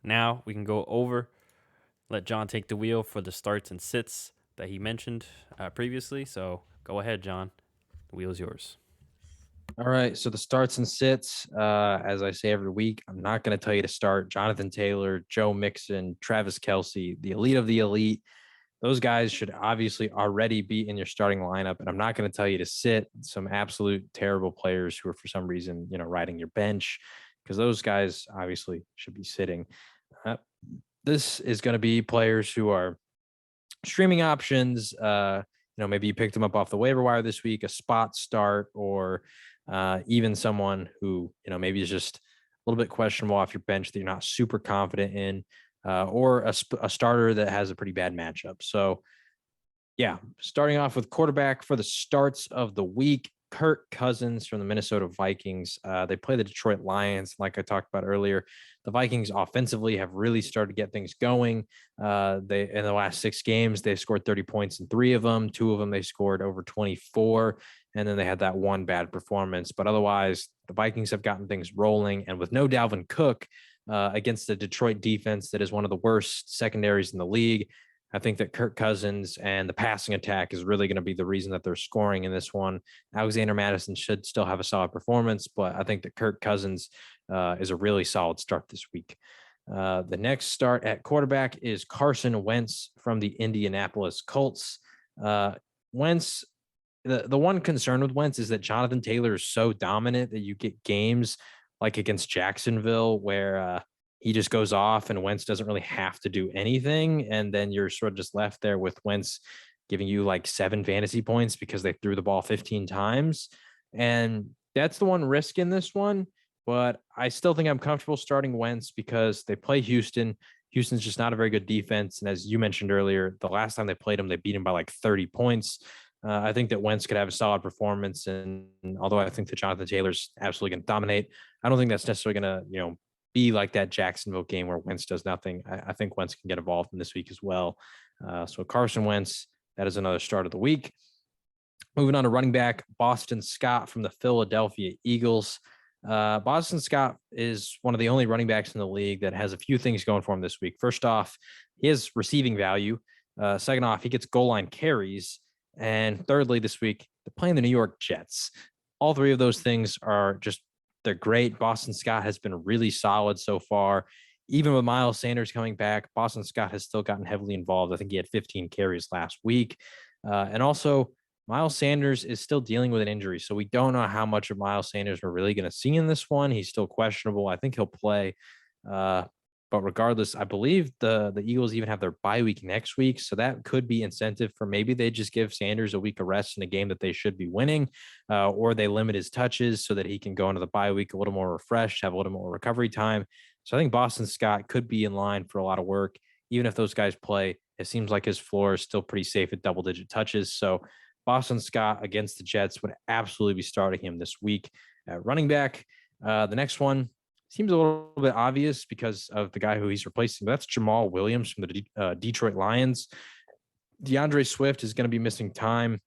Now we can go over, let John take the wheel for the starts and sits that he mentioned previously. So go ahead, John. The wheel is yours. All right. So the starts and sits, as I say every week, I'm not going to tell you to start Jonathan Taylor, Joe Mixon, Travis Kelsey, the elite of the elite. Those guys should obviously already be in your starting lineup. And I'm not going to tell you to sit some absolute terrible players who are for some reason, riding your bench, because those guys obviously should be sitting. Uh, this is going to be players who are streaming options. Maybe you picked them up off the waiver wire this week, a spot start, or even someone who, maybe is just a little bit questionable off your bench that you're not super confident in, or a starter that has a pretty bad matchup. So, yeah, starting off with quarterback for the starts of the week, Kirk Cousins from the Minnesota Vikings. They play the Detroit Lions. Like I talked about earlier, the Vikings offensively have really started to get things going. They in the last 6 games, they scored 30 points in 3 of them. 2 of them they scored over 24, and then they had that one bad performance. But otherwise, the Vikings have gotten things rolling, and with no Dalvin Cook against the Detroit defense that is one of the worst secondaries in the league, I think that Kirk Cousins and the passing attack is really going to be the reason that they're scoring in this one. Alexander Madison should still have a solid performance, but I think that Kirk Cousins is a really solid start this week. The next start at quarterback is Carson Wentz from the Indianapolis Colts. Wentz, the one concern with Wentz is that Jonathan Taylor is so dominant that you get games like against Jacksonville where he just goes off and Wentz doesn't really have to do anything. And then you're sort of just left there with Wentz giving you like 7 fantasy points because they threw the ball 15 times. And that's the one risk in this one. But I still think I'm comfortable starting Wentz because they play Houston. Houston's just not a very good defense. And as you mentioned earlier, the last time they played him, they beat him by like 30 points. I think that Wentz could have a solid performance. And although I think that Jonathan Taylor's absolutely going to dominate, I don't think that's necessarily going to, be like that Jacksonville game where Wentz does nothing. I think Wentz can get involved in this week as well. So Carson Wentz, that is another start of the week. Moving on to running back, Boston Scott from the Philadelphia Eagles. Boston Scott is one of the only running backs in the league that has a few things going for him this week. First off, he has receiving value. Second off, he gets goal line carries. And thirdly, this week, they're playing the New York Jets. All 3 of those things are just they're great. Boston Scott has been really solid so far. Even with Miles Sanders coming back, Boston Scott has still gotten heavily involved. I think he had 15 carries last week. And also, Miles Sanders is still dealing with an injury. So we don't know how much of Miles Sanders we're really going to see in this one. He's still questionable. I think he'll play. But regardless, I believe the Eagles even have their bye week next week. So that could be incentive for maybe they just give Sanders a week of rest in a game that they should be winning, or they limit his touches so that he can go into the bye week a little more refreshed, have a little more recovery time. So I think Boston Scott could be in line for a lot of work. Even if those guys play, it seems like his floor is still pretty safe at double-digit touches. So Boston Scott against the Jets would absolutely be starting him this week at running back. The next one, seems a little bit obvious because of the guy who he's replacing. That's Jamal Williams from the Detroit Lions. DeAndre Swift is going to be missing time.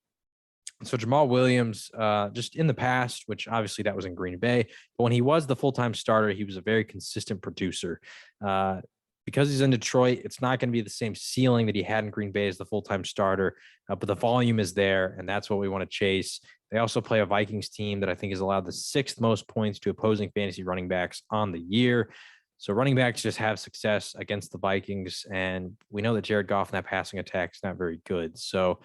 So Jamal Williams, just in the past, which obviously that was in Green Bay, but when he was the full-time starter, he was a very consistent producer. Because he's in Detroit, it's not going to be the same ceiling that he had in Green Bay as the full-time starter, but the volume is there, and that's what we want to chase. They also play a Vikings team that I think has allowed the 6th most points to opposing fantasy running backs on the year. So running backs just have success against the Vikings, and we know that Jared Goff in that passing attack is not very good. So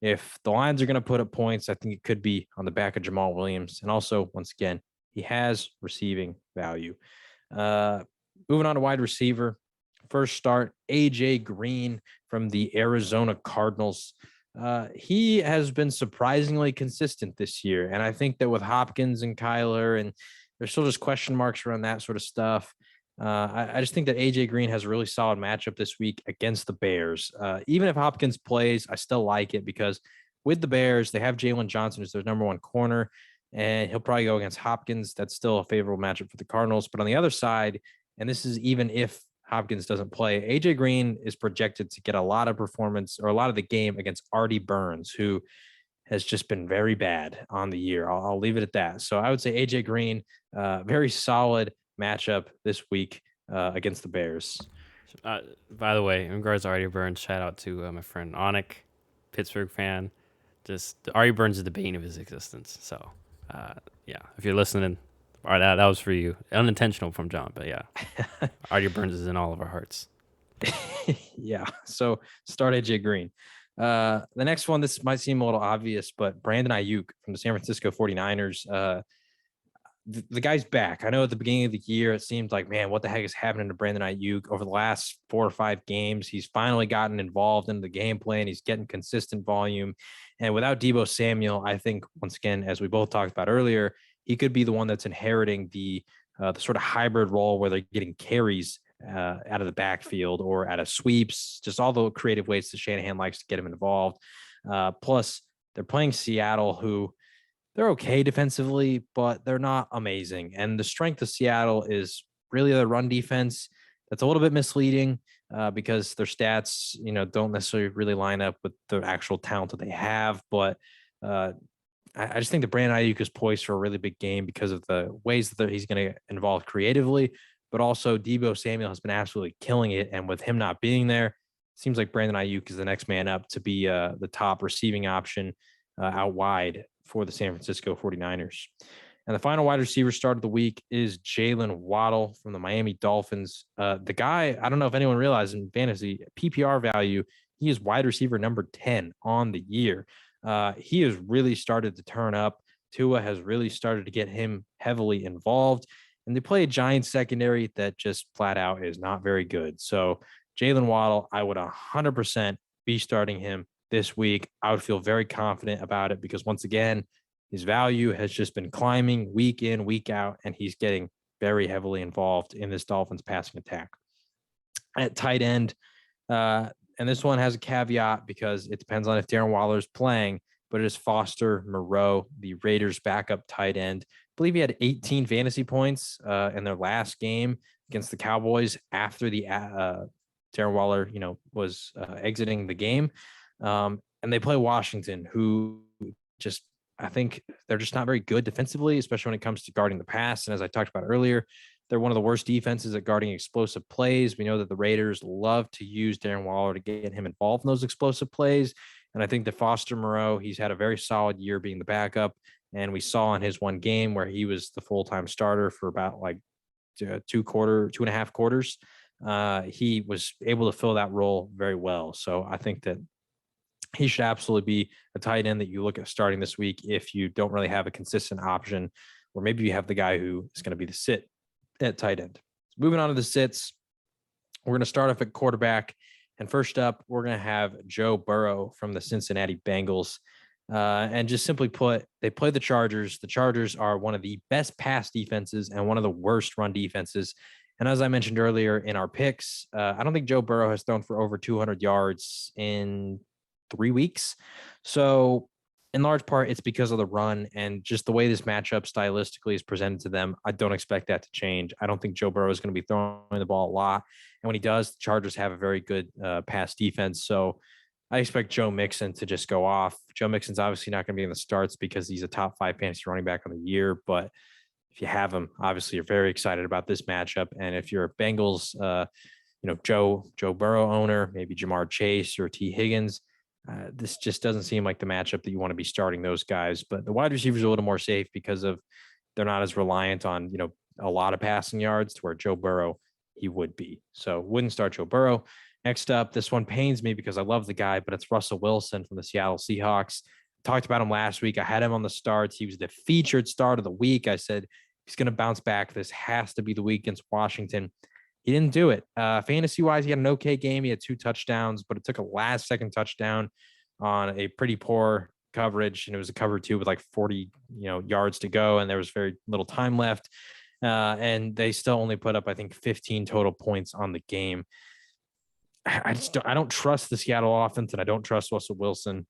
if the Lions are going to put up points, I think it could be on the back of Jamal Williams. And also, once again, he has receiving value. Moving on to wide receiver. First start, AJ Green from the Arizona Cardinals. He has been surprisingly consistent this year. And I think that with Hopkins and Kyler, and there's still just question marks around that sort of stuff. I just think that AJ Green has a really solid matchup this week against the Bears. Even if Hopkins plays, I still like it because with the Bears, they have Jalen Johnson as their number 1 corner, and he'll probably go against Hopkins. That's still a favorable matchup for the Cardinals. But on the other side, and this is even if Hopkins doesn't play, AJ Green is projected to get a lot of performance or a lot of the game against Artie Burns, who has just been very bad on the year. I'll leave it at that. So I would say AJ Green, very solid matchup this week against the Bears. By the way, in regards to Artie Burns, shout out to my friend Onik, Pittsburgh fan. Just Artie Burns is the bane of his existence. So, uh, yeah, if you're listening, all right, that was for you. Unintentional from John, but yeah, Artie Burns is in all of our hearts. Yeah. So start AJ Green. The next one, this might seem a little obvious, but Brandon Ayuk from the San Francisco 49ers. The guy's back. I know at the beginning of the year, it seemed like, man, what the heck is happening to Brandon Ayuk over the last 4 or 5 games? He's finally gotten involved in the game plan. He's getting consistent volume. And without Deebo Samuel, I think, once again, as we both talked about earlier, he could be the one that's inheriting the sort of hybrid role where they're getting carries out of the backfield or out of sweeps, just all the creative ways that Shanahan likes to get him involved. Plus, they're playing Seattle, who they're okay defensively, but they're not amazing. And the strength of Seattle is really their run defense. That's a little bit misleading because their stats, don't necessarily really line up with the actual talent that they have. But I just think that Brandon Ayuk is poised for a really big game because of the ways that he's going to get involved creatively. But also, Deebo Samuel has been absolutely killing it. And with him not being there, it seems like Brandon Ayuk is the next man up to be the top receiving option out wide for the San Francisco 49ers. And the final wide receiver start of the week is Jalen Waddle from the Miami Dolphins. The guy, I don't know if anyone realized in fantasy PPR value, he is wide receiver number 10 on the year. He has really started to turn up. Tua has really started to get him heavily involved. And they play a Giants secondary that just flat out is not very good. So Jalen Waddle, I would 100% be starting him this week. I would feel very confident about it because, once again, his value has just been climbing week in, week out, and he's getting very heavily involved in this Dolphins passing attack. At tight end, and this one has a caveat because it depends on if Darren Waller is playing, but it is Foster Moreau, the Raiders' backup tight end. I believe he had 18 fantasy points in their last game against the Cowboys after the Darren Waller, was exiting the game. And they play Washington, who just, I think they're just not very good defensively, especially when it comes to guarding the pass. And as I talked about earlier, they're one of the worst defenses at guarding explosive plays. We know that the Raiders love to use Darren Waller to get him involved in those explosive plays. And I think that Foster Moreau, he's had a very solid year being the backup. And we saw in his one game where he was the full-time starter for about like 2.5 quarters. He was able to fill that role very well. So I think that he should absolutely be a tight end that you look at starting this week if you don't really have a consistent option, or maybe you have the guy who is going to be the sit at tight end. Moving on to the sits, we're going to start off at quarterback. And first up, we're going to have Joe Burrow from the Cincinnati Bengals. And just simply put, they play the Chargers. The Chargers are one of the best pass defenses and one of the worst run defenses. And as I mentioned earlier in our picks, I don't think Joe Burrow has thrown for over 200 yards in 3 weeks. So in large part, it's because of the run and just the way this matchup stylistically is presented to them. I don't expect that to change. I don't think Joe Burrow is going to be throwing the ball a lot. And when he does, the Chargers have a very good pass defense. So I expect Joe Mixon to just go off. Joe Mixon's obviously not going to be in the starts because he's a top 5 fantasy running back on the year. But if you have him, obviously you're very excited about this matchup. And if you're a Bengals, Joe Burrow owner, maybe Jamar Chase or T. Higgins, this just doesn't seem like the matchup that you want to be starting those guys. But the wide receivers are a little more safe because of they're not as reliant on, a lot of passing yards to where Joe Burrow, he would be. So wouldn't start Joe Burrow. Next up, this one pains me because I love the guy, but it's Russell Wilson from the Seattle Seahawks. Talked about him last week. I had him on the starts. He was the featured start of the week. I said, he's going to bounce back. This has to be the week against Washington. He didn't do it. Fantasy-wise, he had an okay game. He had 2 touchdowns, but it took a last-second touchdown on a pretty poor coverage, and it was a cover 2 with like 40, yards to go, and there was very little time left. And they still only put up, I think, 15 total points on the game. I don't trust the Seattle offense, and I don't trust Russell Wilson.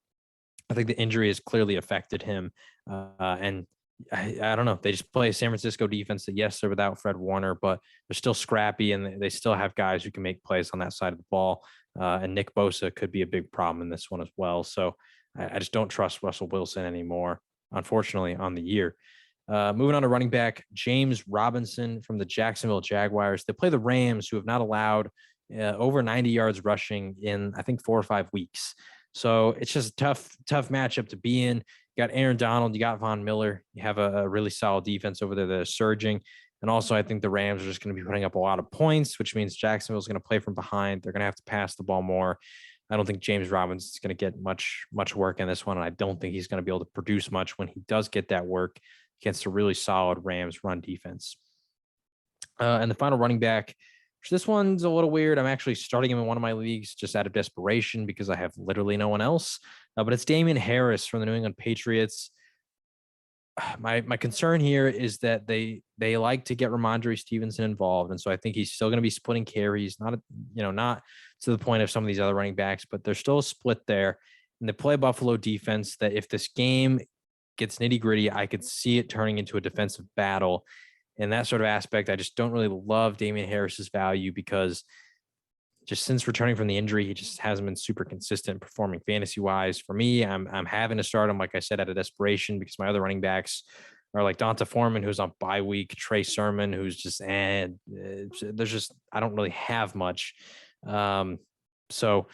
I think the injury has clearly affected him, and I don't know. They just play a San Francisco defense that, yes, they're without Fred Warner, but they're still scrappy and they still have guys who can make plays on that side of the ball. And Nick Bosa could be a big problem in this one as well. So I just don't trust Russell Wilson anymore, unfortunately, on the year. Moving on to running back, James Robinson from the Jacksonville Jaguars. They play the Rams, who have not allowed over 90 yards rushing in, I think, 4 or 5 weeks. So it's just a tough matchup to be in. You got Aaron Donald, you got Von Miller. You have a really solid defense over there that is surging. And also, I think the Rams are just going to be putting up a lot of points, which means Jacksonville's going to play from behind. They're going to have to pass the ball more. I don't think James Robinson is going to get much work in this one, and I don't think he's going to be able to produce much when he does get that work against a really solid Rams run defense. And the final running back, this one's a little weird. I'm actually starting him in one of my leagues just out of desperation because I have literally no one else. But it's Damian Harris from the New England Patriots. My concern here is that they like to get Ramondre Stevenson involved, and so I think he's still going to be splitting carries. Not to the point of some of these other running backs, but there's still a split there. And they play a Buffalo defense that, if this game gets nitty gritty, I could see it turning into a defensive battle. In that sort of aspect, I just don't really love Damian Harris's value because just since returning from the injury, he just hasn't been super consistent performing fantasy wise. For me, I'm having to start him, like I said, out of desperation because my other running backs are like Donta Foreman, who's on bye week, Trey Sermon, who's just there's just I don't really have much. So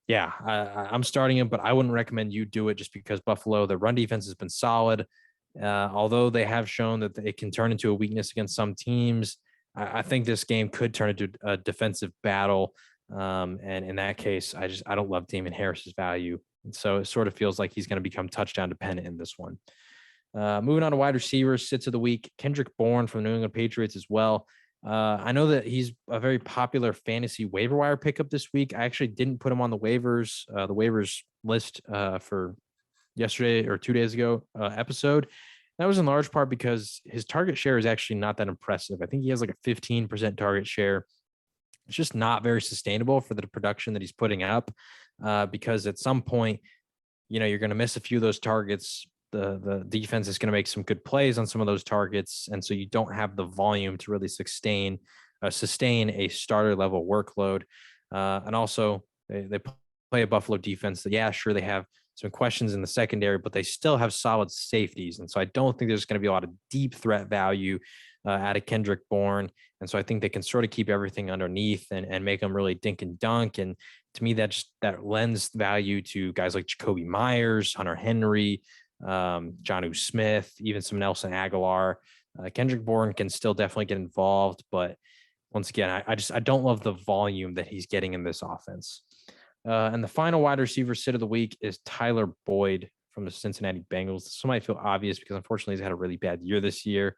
yeah, I'm starting him, but I wouldn't recommend you do it just because Buffalo, the run defense has been solid. Although they have shown that it can turn into a weakness against some teams, I think this game could turn into a defensive battle. And in that case, I don't love Damian Harris's value. And so it sort of feels like he's going to become touchdown dependent in this one. Moving on to wide receivers, sits of the week, Kendrick Bourne from the New England Patriots as well. I know that he's a very popular fantasy waiver wire pickup this week. I actually didn't put him on the waivers list for yesterday or 2 days ago episode. That was in large part because his target share is actually not that impressive. I think he has like a 15% target share. It's just not very sustainable for the production that he's putting up because at some point, you're going to miss a few of those targets. The defense is going to make some good plays on some of those targets. And so you don't have the volume to really sustain a starter level workload. And also they play a Buffalo defense that, yeah, sure, they have some questions in the secondary, but they still have solid safeties. And so I don't think there's going to be a lot of deep threat value out of Kendrick Bourne. And so I think they can sort of keep everything underneath and make them really dink and dunk. And to me, that lends value to guys like Jacoby Myers, Hunter Henry, Jonnu Smith, even some Nelson Aguilar. Kendrick Bourne can still definitely get involved, but once again, I don't love the volume that he's getting in this offense. And the final wide receiver sit of the week is Tyler Boyd from the Cincinnati Bengals. This might feel obvious because unfortunately he's had a really bad year this year.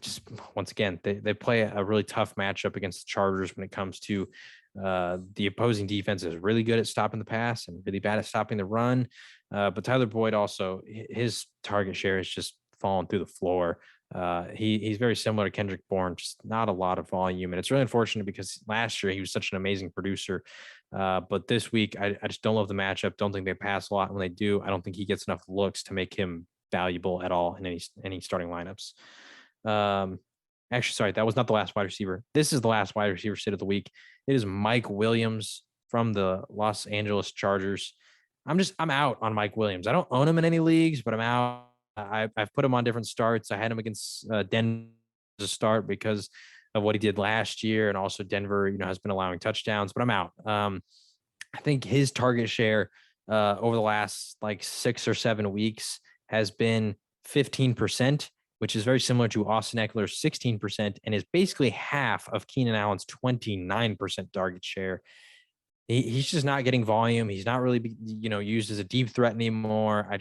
Just once again, they play a really tough matchup against the Chargers when it comes to the opposing defense is really good at stopping the pass and really bad at stopping the run. But Tyler Boyd also, his target share is just fallen through the floor. He's very similar to Kendrick Bourne, just not a lot of volume. And it's really unfortunate because last year he was such an amazing producer. But this week, I just don't love the matchup. Don't think they pass a lot. When they do, I don't think he gets enough looks to make him valuable at all in any starting lineups. Actually, sorry, that was not the last wide receiver. This is the last wide receiver sit of the week. It is Mike Williams from the Los Angeles Chargers. I'm out on Mike Williams. I don't own him in any leagues, but I'm out. I've put him on different starts. I had him against Denver as a start because of what he did last year, and also Denver, has been allowing touchdowns. But I'm out. I think his target share over the last 6 or 7 weeks has been 15%, which is very similar to Austin Eckler's 16%, and is basically half of Keenan Allen's 29% target share. He's just not getting volume. He's not really, used as a deep threat anymore. I'm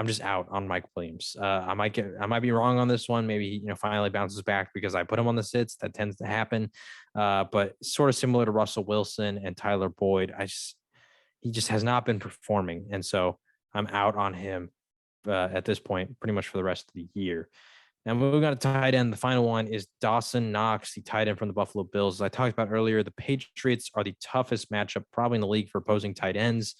just out on Mike Williams. I might be wrong on this one. Maybe he, finally bounces back because I put him on the sits. That tends to happen. But sort of similar to Russell Wilson and Tyler Boyd, he just has not been performing, and so I'm out on him at this point, pretty much for the rest of the year. Now moving on to tight end, the final one is Dawson Knox, the tight end from the Buffalo Bills. As I talked about earlier, the Patriots are the toughest matchup probably in the league for opposing tight ends.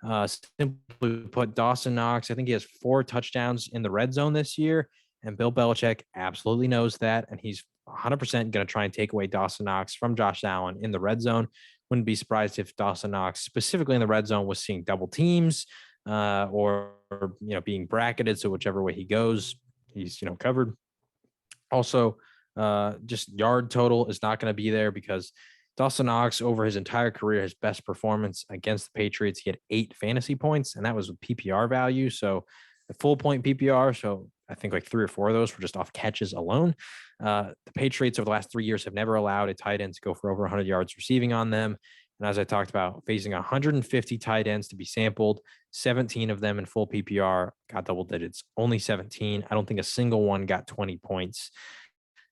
Simply put, Dawson Knox, I think he has 4 touchdowns in the red zone this year, and Bill Belichick absolutely knows that, and he's 100% going to try and take away Dawson Knox from Josh Allen in the red zone. Wouldn't be surprised if Dawson Knox, specifically in the red zone, was seeing double teams. or being bracketed. So whichever way he goes, he's covered. Also, just yard total is not going to be there because Dawson Knox over his entire career, his best performance against the Patriots, he had 8 fantasy points, and that was with PPR value. So a full point PPR. So I think like 3 or 4 of those were just off catches alone. The Patriots over the last 3 years have never allowed a tight end to go for over 100 yards receiving on them. And as I talked about, facing 150 tight ends to be sampled, 17 of them in full PPR got double digits, only 17. I don't think a single one got 20 points.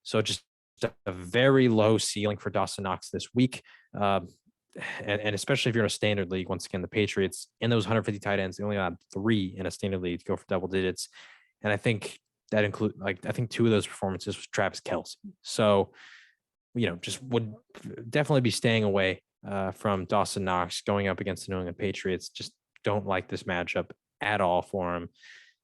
So just a very low ceiling for Dawson Knox this week. And especially if you're in a standard league, once again, the Patriots in those 150 tight ends, they only had 3 in a standard league to go for double digits. And I think that include I think 2 of those performances was Travis Kelce. So, just would definitely be staying away from Dawson Knox going up against the New England Patriots. Just don't like this matchup at all for him.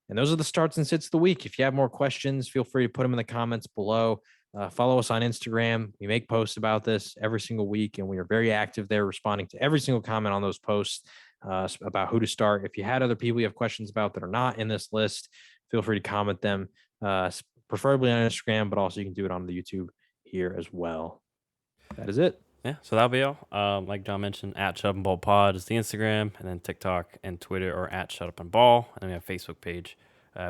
And those are the starts and sits of the week. If you have more questions, feel free to put them in the comments below. Follow us on Instagram. We make posts about this every single week, and we are very active there, responding to every single comment on those posts about who to start. If you had other people you have questions about that are not in this list, feel free to comment them, preferably on Instagram, but also you can do it on the YouTube here as well. That is it. Yeah, so that'll be all. Like John mentioned, at Shut Up and Ball Pod is the Instagram, and then TikTok and Twitter are at Shut Up and Ball. And then we have a Facebook page,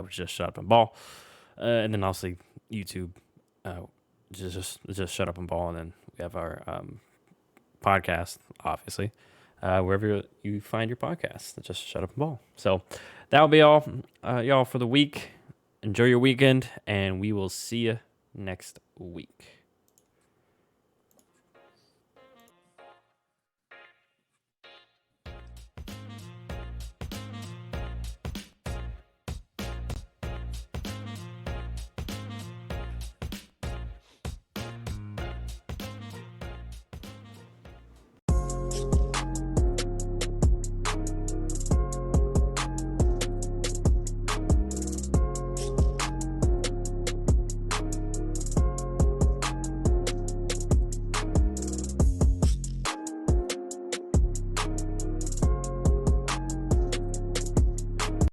which is just Shut Up and Ball. And then obviously YouTube, just Shut Up and Ball. And then we have our podcast, obviously, wherever you find your podcast. Just Shut Up and Ball. So that'll be all, y'all, for the week. Enjoy your weekend, and we will see you next week.